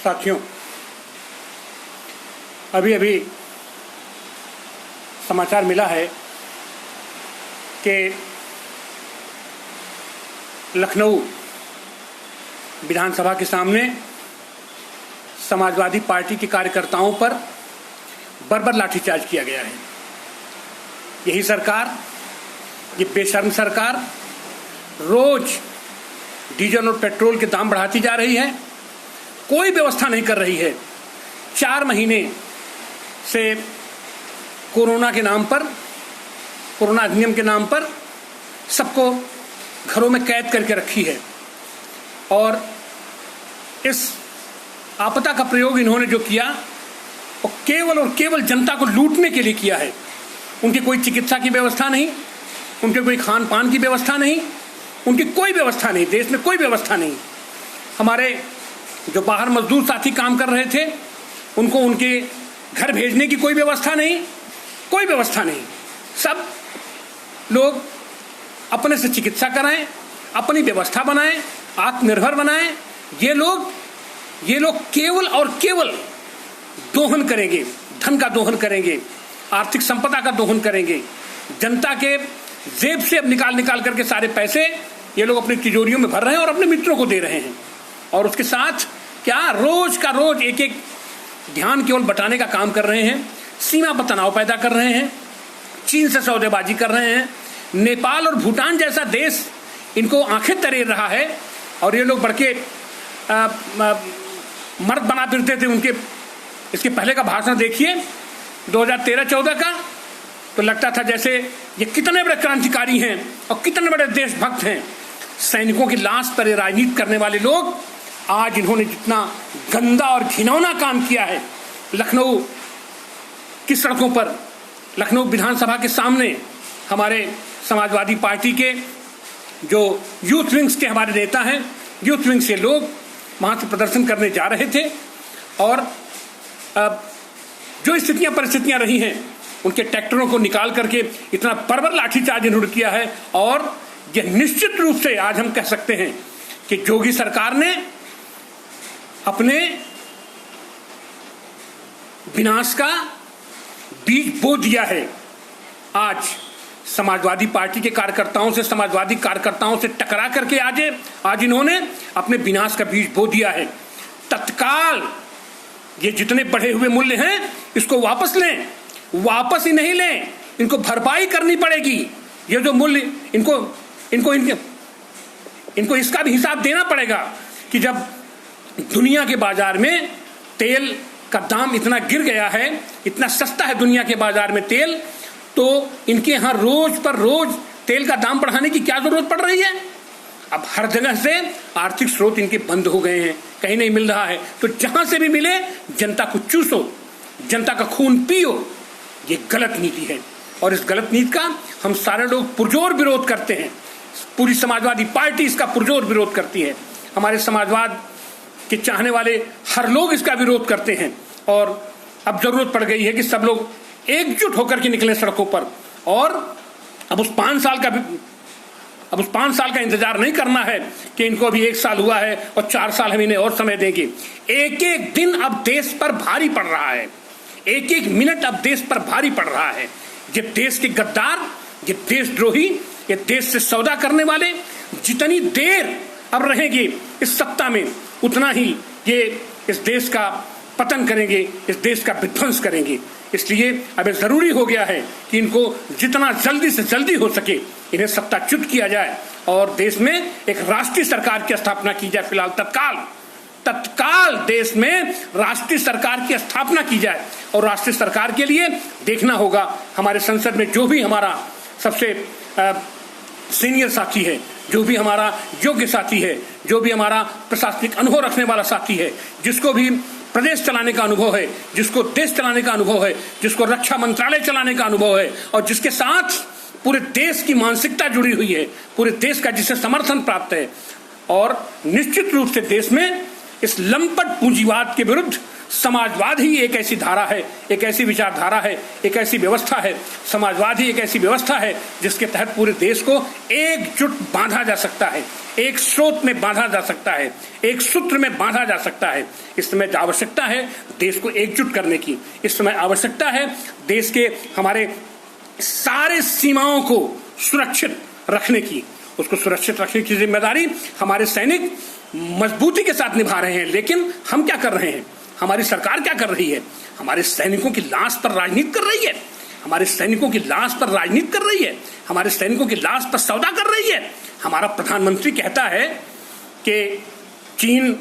साथियों, अभी अभी समाचार मिला है कि लखनऊ विधानसभा के सामने समाजवादी पार्टी के कार्यकर्ताओं पर बर्बर लाठीचार्ज किया गया है। यही सरकार, ये बेशर्म सरकार रोज डीजल और पेट्रोल के दाम बढ़ाती जा रही है, कोई व्यवस्था नहीं कर रही है। 4 महीने से कोरोना के नाम पर, कोरोना अधिनियम के नाम पर सबको घरों में कैद करके रखी है और इस आपदा का प्रयोग इन्होंने जो किया वो केवल और केवल जनता को लूटने के लिए किया है। उनकी कोई चिकित्सा की व्यवस्था नहीं, उनके कोई खान पान की व्यवस्था नहीं, उनकी कोई व्यवस्था नहीं, देश में कोई व्यवस्था नहीं। हमारे जो बाहर मजदूर साथी काम कर रहे थे उनको उनके घर भेजने की कोई व्यवस्था नहीं, कोई व्यवस्था नहीं। सब लोग अपने से चिकित्सा कराएं, अपनी व्यवस्था बनाएं, आत्मनिर्भर बनाएं। ये लोग केवल और केवल दोहन करेंगे, धन का दोहन करेंगे, आर्थिक संपदा का दोहन करेंगे। जनता के जेब से अब निकाल करके सारे पैसे ये लोग अपनी तिजोरियों में भर रहे हैं और अपने मित्रों को दे रहे हैं। और उसके साथ क्या रोज का रोज एक एक ध्यान केवल बटाने का काम कर रहे हैं, सीमा पर तनाव पैदा कर रहे हैं, चीन से सौदेबाजी कर रहे हैं। नेपाल और भूटान जैसा देश इनको आंखें तरेर रहा है और ये लोग बड़के मर्द बना फिरते थे। उनके इसके पहले का भाषण देखिए 2013-14 का, तो लगता था जैसे ये कितने बड़े क्रांतिकारी हैं और कितने बड़े देशभक्त हैं। सैनिकों की लाश पर राजनीति करने वाले लोग आज इन्होंने जितना गंदा और घिनौना काम किया है लखनऊ की सड़कों पर, लखनऊ विधानसभा के सामने हमारे समाजवादी पार्टी के जो यूथ विंग्स के हमारे नेता हैं, यूथ विंग से लोग वहां से प्रदर्शन करने जा रहे थे और जो परिस्थितियां रही हैं उनके ट्रैक्टरों को निकाल करके इतना बर्बर लाठीचार्ज इन्होंने किया है। और यह निश्चित रूप से आज हम कह सकते हैं कि योगी सरकार ने अपने विनाश का बीज बो दिया है। आज समाजवादी पार्टी के कार्यकर्ताओं से, समाजवादी कार्यकर्ताओं से टकरा करके आज इन्होंने अपने विनाश का बीज बो दिया है। तत्काल ये जितने बढ़े हुए मूल्य हैं इसको वापस लें, वापस ही नहीं लें, इनको भरपाई करनी पड़ेगी। ये जो मूल्य इनको इसका भी हिसाब देना पड़ेगा कि जब दुनिया के बाजार में तेल का दाम इतना गिर गया है, इतना सस्ता है दुनिया के बाजार में तेल, तो इनके यहाँ रोज पर रोज तेल का दाम बढ़ाने की क्या जरूरत पड़ रही है। अब हर जगह से आर्थिक स्रोत इनके बंद हो गए हैं, कहीं नहीं मिल रहा है, तो जहां से भी मिले जनता को चूसो, जनता का खून पियो। ये गलत नीति है और इस गलत नीति का हम सारे लोग पुरजोर विरोध करते हैं। पूरी समाजवादी पार्टी इसका पुरजोर विरोध करती है। हमारे समाजवाद के चाहने वाले हर लोग इसका विरोध करते हैं और अब जरूरत पड़ गई है कि सब लोग एकजुट होकर के निकले सड़कों पर। और अब उस 5 साल का इंतजार नहीं करना है कि इनको अभी 1 साल हुआ है और 4 साल हम इन्हें और समय देंगे। एक एक दिन अब देश पर भारी पड़ रहा है, एक एक मिनट अब देश पर भारी पड़ रहा है। ये देश के गद्दार, ये देशद्रोही, ये देश से सौदा करने वाले जितनी देर अब रहेंगे इस सत्ता में, उतना ही ये इस देश का पतन करेंगे, इस देश का विध्वंस करेंगे। इसलिए अब जरूरी हो गया है कि इनको जितना जल्दी से जल्दी हो सके इन्हें सत्ताच्युत किया जाए और देश में एक राष्ट्रीय सरकार की स्थापना की जाए। फिलहाल तत्काल देश में राष्ट्रीय सरकार की स्थापना की जाए और राष्ट्रीय सरकार के लिए देखना होगा हमारे संसद में जो भी हमारा सबसे सीनियर साथी है, जो भी हमारा योग्य साथी है, जो भी हमारा प्रशासनिक अनुभव रखने वाला साथी है, जिसको भी प्रदेश चलाने का अनुभव है, जिसको देश चलाने का अनुभव है, जिसको रक्षा मंत्रालय चलाने का अनुभव है और जिसके साथ पूरे देश की मानसिकता जुड़ी हुई है, पूरे देश का जिसे समर्थन प्राप्त है। और निश्चित रूप से देश में इस लंपट पूंजीवाद के विरुद्ध समाजवाद ही एक ऐसी धारा है, एक ऐसी विचारधारा है, एक ऐसी व्यवस्था है, समाजवाद ही एक ऐसी व्यवस्था है जिसके तहत पूरे देश को एकजुट बांधा जा सकता है, एक स्रोत में बांधा जा सकता है, एक सूत्र में बांधा जा सकता है। इस समय आवश्यकता है देश को एकजुट करने की, इस समय आवश्यकता है देश के हमारे सारे सीमाओं को सुरक्षित रखने की। उसको सुरक्षित रखने की जिम्मेदारी हमारे सैनिक मजबूती के साथ निभा रहे हैं। लेकिन हम क्या कर रहे हैं, हमारी सरकार क्या कर रही है? हमारे सैनिकों की लाश पर राजनीति कर रही है, हमारे सैनिकों की लाश पर राजनीति कर रही है, हमारे सैनिकों की लाश पर सौदा कर रही है। हमारा प्रधानमंत्री कहता है कि चीन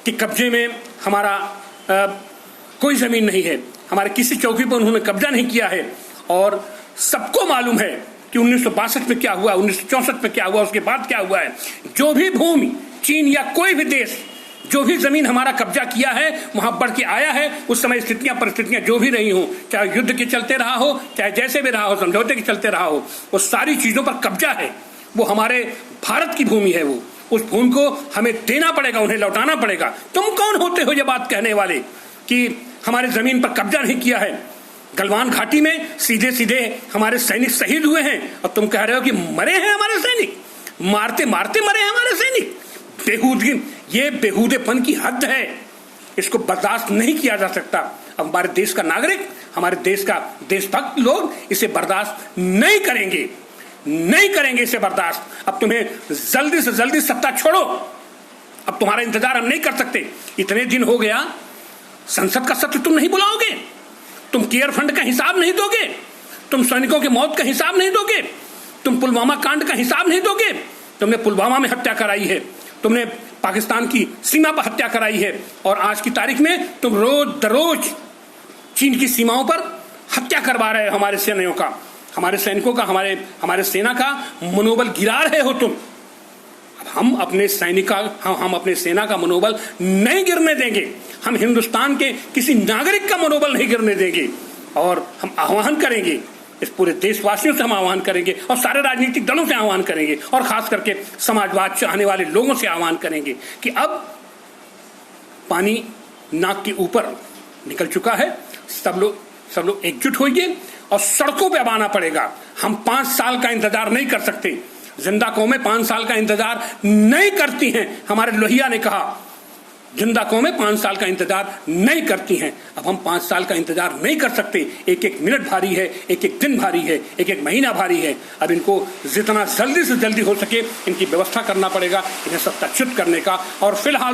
के कब्जे में हमारा कोई जमीन नहीं है, हमारे किसी चौकी पर उन्होंने कब्जा नहीं किया है। और सबको मालूम है कि 1962 में क्या हुआ, 1964 में क्या हुआ, उसके बाद क्या हुआ है। जो भी भूमि चीन या कोई भी देश जो भी जमीन हमारा कब्जा किया है वहां बढ़ के आया है। उस समय स्थितियां परिस्थितियां जो भी रही हो, चाहे युद्ध के चलते रहा हो, चाहे जैसे भी रहा हो, समझौते के चलते रहा हो, वो सारी चीजों पर कब्जा है। वो हमारे भारत की भूमि है, वो उस भूमि को हमें देना पड़ेगा, उन्हें लौटाना पड़ेगा। तुम कौन होते हो ये बात कहने वाले कि हमारे जमीन पर कब्जा नहीं किया है? गलवान घाटी में सीधे सीधे हमारे सैनिक शहीद हुए हैं और तुम कह रहे हो कि मरे हैं हमारे सैनिक, मारते मारते मरे हैं हमारे सैनिक। बेहूदगी, ये बेहूदेपन की हद है, इसको बर्दाश्त नहीं किया जा सकता। अब हमारे देश का नागरिक, हमारे देश का देशभक्त लोग इसे बर्दाश्त नहीं करेंगे, नहीं करेंगे इसे बर्दाश्त। अब तुम्हें जल्दी से जल्दी सत्ता छोड़ो, अब तुम्हारा इंतजार हम नहीं कर सकते। इतने दिन हो गया, संसद का सत्र तुम नहीं बुलाओगे, तुम केयर फंड का हिसाब नहीं दोगे, तुम सैनिकों की मौत का हिसाब नहीं दोगे, तुम पुलवामा कांड का हिसाब नहीं दोगे। तुमने पुलवामा में हत्या कराई है, तुमने पाकिस्तान की सीमा पर हत्या कराई है, और आज की तारीख में तुम रोज दरोज चीन की सीमाओं पर हत्या करवा रहे हो हमारे सैनिकों का, हमारे सैनिकों का, हमारे सेना का मनोबल गिरा रहे हो तुम। हम अपने सेना का मनोबल नहीं गिरने देंगे, हम हिंदुस्तान के किसी नागरिक का मनोबल नहीं गिरने देंगे। और हम आह्वान करेंगे, इस पूरे देशवासियों से हम आह्वान करेंगे और सारे राजनीतिक दलों से आह्वान करेंगे और खास करके समाजवाद चाहने वाले लोगों से आह्वान करेंगे कि अब पानी नाक के ऊपर निकल चुका है। सब लोग एकजुट होइए और सड़कों पे अब आना पड़ेगा। हम 5 साल का इंतजार नहीं कर सकते, जिंदा कौमें 5 साल का इंतजार नहीं करती हैं। हमारे लोहिया ने कहा जिंदा कौमें 5 साल का इंतजार नहीं करती हैं। अब हम 5 साल का इंतजार नहीं कर सकते। एक एक मिनट भारी है, एक एक दिन भारी है, एक एक महीना भारी है। अब इनको जितना जल्दी से जल्दी हो सके इनकी व्यवस्था करना पड़ेगा, इन्हें सत्ताच्युत करने का। और फिलहाल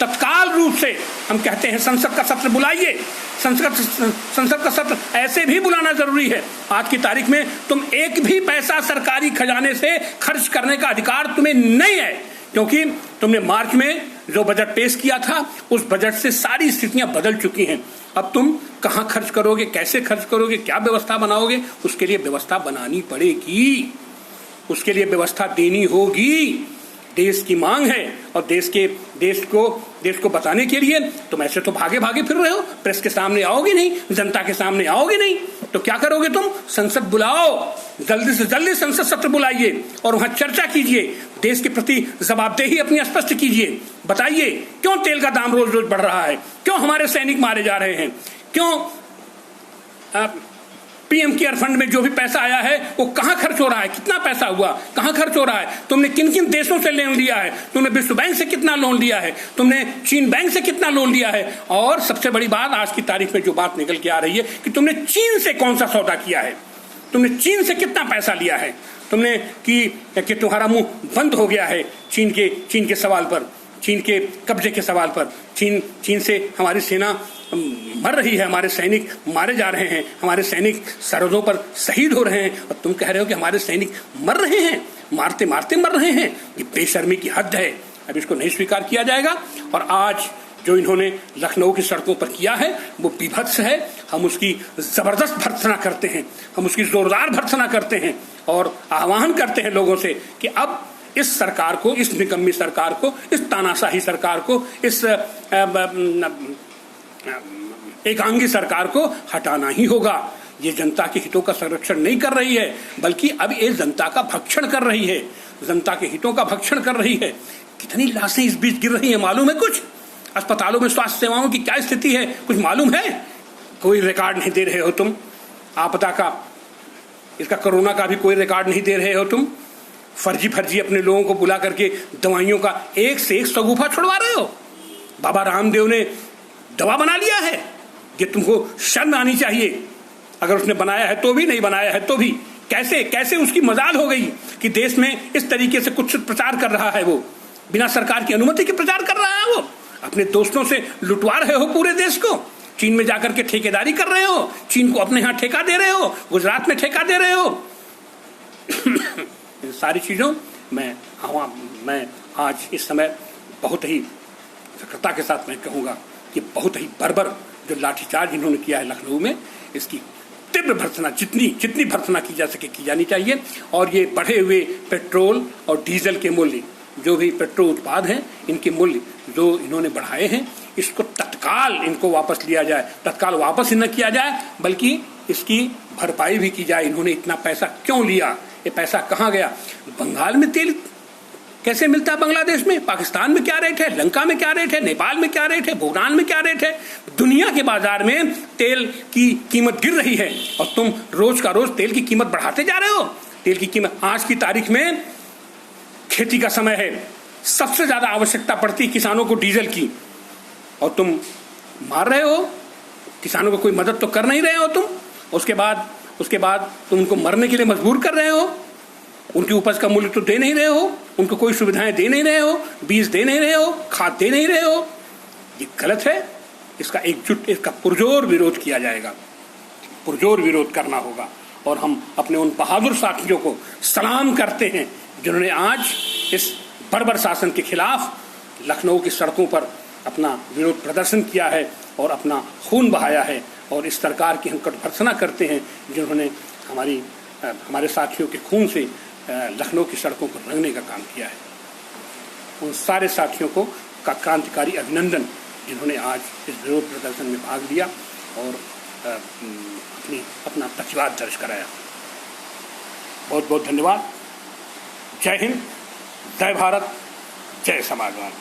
तत्काल रूप से हम कहते हैं संसद का सत्र बुलाइए। संसद का सत्र ऐसे भी बुलाना जरूरी है। आज की तारीख में तुम एक भी पैसा सरकारी खजाने से खर्च करने का अधिकार तुम्हें नहीं है, क्योंकि तुमने मार्च में जो बजट पेश किया था उस बजट से सारी स्थितियां बदल चुकी हैं। अब तुम कहां खर्च करोगे, कैसे खर्च करोगे, क्या व्यवस्था बनाओगे, उसके लिए व्यवस्था बनानी पड़ेगी, उसके लिए व्यवस्था देनी होगी। देश की मांग है और देश को बताने के लिए तुम ऐसे तो भागे फिर रहे हो, प्रेस के सामने आओगे नहीं, जनता के सामने आओगे नहीं, तो क्या करोगे तुम? संसद बुलाओ, जल्दी से जल्दी संसद सत्र बुलाइए और वहां चर्चा कीजिए, देश के प्रति जवाबदेही अपनी स्पष्ट कीजिए। बताइए क्यों तेल का दाम रोज रोज बढ़ रहा है, क्यों हमारे सैनिक मारे जा रहे हैं, क्यों पीएम केयर फंड में जो भी पैसा आया है वो कहां खर्च हो रहा है, कितना पैसा हुआ, कहां खर्च हो रहा है, तुमने किन किन देशों से लोन लिया है, तुमने विश्व बैंक से कितना लोन लिया है, तुमने चीन बैंक से कितना लोन लिया है। और सबसे बड़ी बात आज की तारीख में जो बात निकल के आ रही है कि तुमने चीन से कौन सा सौदा किया है, तुमने चीन से कितना पैसा लिया है, तुमने कि तुम्हारा मुंह बंद हो गया है चीन के सवाल पर, चीन के कब्जे के सवाल पर। चीन से हमारी सेना मर रही है, हमारे सैनिक मारे जा रहे हैं, हमारे सैनिक सरहदों पर शहीद हो रहे हैं और तुम कह रहे हो कि हमारे सैनिक मर रहे हैं, मारते मारते मर रहे हैं। ये बेशर्मी की हद है, अब इसको नहीं स्वीकार किया जाएगा। और आज जो इन्होंने लखनऊ की सड़कों पर किया है वो बीभत्स है। हम उसकी जबरदस्त भर्त्सना करते हैं, हम उसकी जोरदार भर्त्सना करते हैं और आह्वान करते हैं लोगों से कि अब इस सरकार को, इस निकम्मी सरकार को, इस तानाशाही सरकार को, इस एकांगी सरकार को हटाना ही होगा। ये जनता के हितों का संरक्षण नहीं कर रही है, बल्कि अब ये जनता का भक्षण कर रही है, जनता के हितों का भक्षण कर रही है। कितनी लाशें इस बीच गिर रही हैं मालूम है कुछ? अस्पतालों में स्वास्थ्य सेवाओं की क्या स्थिति है कुछ मालूम है? कोई रिकॉर्ड नहीं दे रहे हो तुम। आपदा का, इसका कोरोना का भी कोई रिकॉर्ड नहीं दे रहे हो तुम। फर्जी अपने लोगों को बुला करके दवाइयों का एक से एक शगुफा छुड़वा रहे हो। बाबा रामदेव ने दवा बना लिया है, ये तुमको शर्म आनी चाहिए। अगर उसने बनाया है तो भी, नहीं बनाया है तो भी। कैसे उसकी मजाल हो गई कि देश में इस तरीके से कुछ प्रचार कर रहा है। वो बिना सरकार की अनुमति के प्रचार कर रहा है। वो अपने दोस्तों से लुटवा रहे हो पूरे देश को। चीन में जाकर के ठेकेदारी कर रहे हो, चीन को अपने यहाँ ठेका दे रहे हो, गुजरात में ठेका दे रहे हो। इन सारी चीजों मैं आज इस समय बहुत ही सख्ता के साथ मैं कहूंगा कि बहुत ही बर्बर जो लाठीचार्ज इन्होंने किया है लखनऊ में, इसकी तीव्र भर्त्सना जितनी भर्त्सना की जा सके की जानी चाहिए। और ये बढ़े हुए पेट्रोल और डीजल के मूल्य, जो भी पेट्रोल उत्पाद हैं, इनके मूल्य जो इन्होंने बढ़ाए हैं, इसको तत्काल इनको वापस लिया जाए। तत्काल वापस ही न किया जाए बल्कि इसकी भरपाई भी की जाए। इन्होंने इतना पैसा क्यों लिया, ये पैसा कहाँ गया? बंगाल में तेल कैसे मिलता है? बांग्लादेश में, पाकिस्तान में क्या रेट है, लंका में क्या रेट है, नेपाल में क्या रेट है, भूटान में क्या रेट है? दुनिया के बाजार में तेल की कीमत गिर रही है और तुम रोज का रोज तेल की कीमत बढ़ाते जा रहे हो। तेल की कीमत, आज की तारीख में खेती का समय है, सबसे ज्यादा आवश्यकता पड़ती किसानों को डीजल की, और तुम मार रहे हो किसानों को। कोई मदद तो कर नहीं रहे हो तुम। उसके बाद तुम उनको मरने के लिए मजबूर कर रहे हो। उनकी उपज का मूल्य तो दे नहीं रहे हो, उनको कोई सुविधाएं दे नहीं रहे हो, बीज दे नहीं रहे हो, खाद दे नहीं रहे हो। ये गलत है। इसका पुरजोर विरोध किया जाएगा, पुरजोर विरोध करना होगा। और हम अपने उन बहादुर साथियों को सलाम करते हैं जिन्होंने आज इस बर्बर शासन के खिलाफ लखनऊ की सड़कों पर अपना विरोध प्रदर्शन किया है और अपना खून बहाया है। और इस सरकार की हम कट भर्त्सना करते हैं जिन्होंने हमारे साथियों के खून से लखनऊ की सड़कों को रंगने का काम किया है। उन सारे साथियों को का क्रांतिकारी अभिनंदन जिन्होंने आज इस विरोध प्रदर्शन में भाग लिया और अपना प्रतिवाद दर्ज कराया। बहुत बहुत धन्यवाद। जय हिंद, जय भारत, जय समाजवाद।